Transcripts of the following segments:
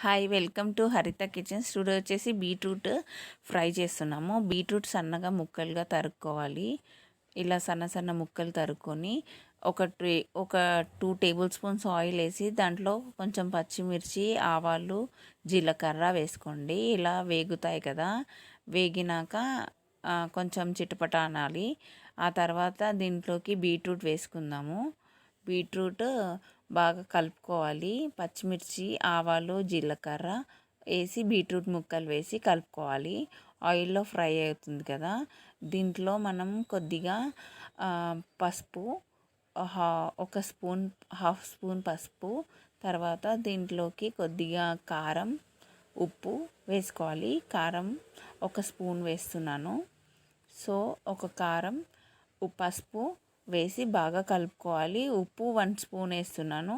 Hi, welcome to హరిత kitchens. Today వచ్చేసి beetroot fry చేస్తున్నాము. బీట్రూట్ సన్నగా ముక్కలుగా తరుక్కోవాలి. ఇలా సన్న సన్న ముక్కలు తరుక్కొని ఒక 2 టేబుల్ స్పూన్స్ ఆయిల్ వేసి దాంట్లో కొంచెం పచ్చిమిర్చి, ఆవాలు, జీలకర్ర వేసుకోండి. ఇలా వేగుతాయి కదా, వేగినాక కొంచెం చిటపట అనాలి. ఆ తర్వాత దీంట్లోకి బీట్రూట్ వేసుకుందాము. బీట్రూట్ బాగా కలుపుకోవాలి. పచ్చిమిర్చి, ఆవాలు, జీలకర్ర వేసి బీట్రూట్ ముక్కలు వేసి కలుపుకోవాలి. ఆయిల్లో ఫ్రై అవుతుంది కదా, దీంట్లో మనం కొద్దిగా పసుపు, ఒక స్పూన్, హాఫ్ స్పూన్ పసుపు, తర్వాత దీంట్లోకి కొద్దిగా కారం, ఉప్పు వేసుకోవాలి. కారం ఒక స్పూన్ వేస్తున్నాను. సో ఒక కారం, పసుపు వేసి బాగా కలుపుకోవాలి. ఉప్పు 1 స్పూన్ వేస్తున్నాను,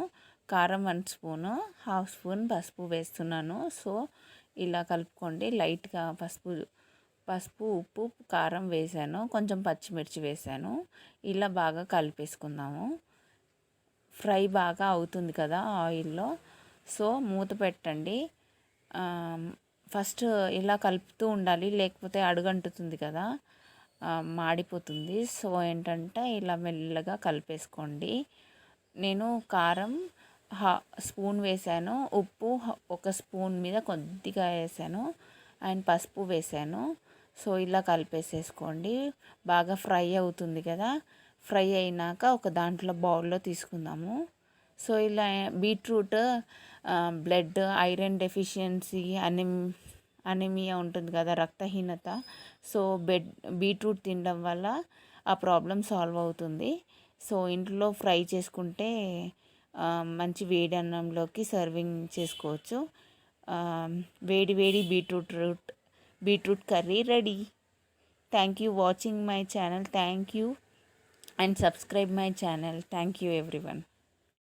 కారం 1 స్పూను, హాఫ్ స్పూన్ పసుపు వేస్తున్నాను. సో ఇలా కలుపుకోండి. లైట్గా పసుపు, ఉప్పు, కారం వేసాను, కొంచెం పచ్చిమిర్చి వేసాను. ఇలా బాగా కలిపేసుకుందాము. ఫ్రై బాగా అవుతుంది కదా ఆయిల్లో, సో మూత పెట్టండి. ఫస్ట్ ఇలా కలుపుతూ ఉండాలి, లేకపోతే అడుగంటుతుంది కదా, మాడిపోతుంది. సో ఏంటంటే ఇలా మెల్లగా కలిపేసుకోండి. నేను కారం స్పూన్ వేసాను, ఉప్పు ఒక స్పూన్ మీద కొద్దిగా వేసాను, అండ్ పసుపు వేసాను. సో ఇలా కలిపేసేసుకోండి. బాగా ఫ్రై అవుతుంది కదా, ఫ్రై అయినాక ఒక దాంట్లో బౌల్లో తీసుకుందాము. సో ఇలా beetroot blood, iron deficiency, anaemia ఉంటుంది కదా, రక్తహీనత. సో బీట్రూట్ తినడం వల్ల ఆ ప్రాబ్లం సాల్వ్ అవుతుంది. సో ఇంట్లో ఫ్రై చేసుకుంటే మంచి వేడి అన్నంలోకి సర్వింగ్ చేసుకోవచ్చు. వేడి వేడి beetroot curry ready. Thank you watching my channel. Thank you and subscribe my channel. Thank you everyone.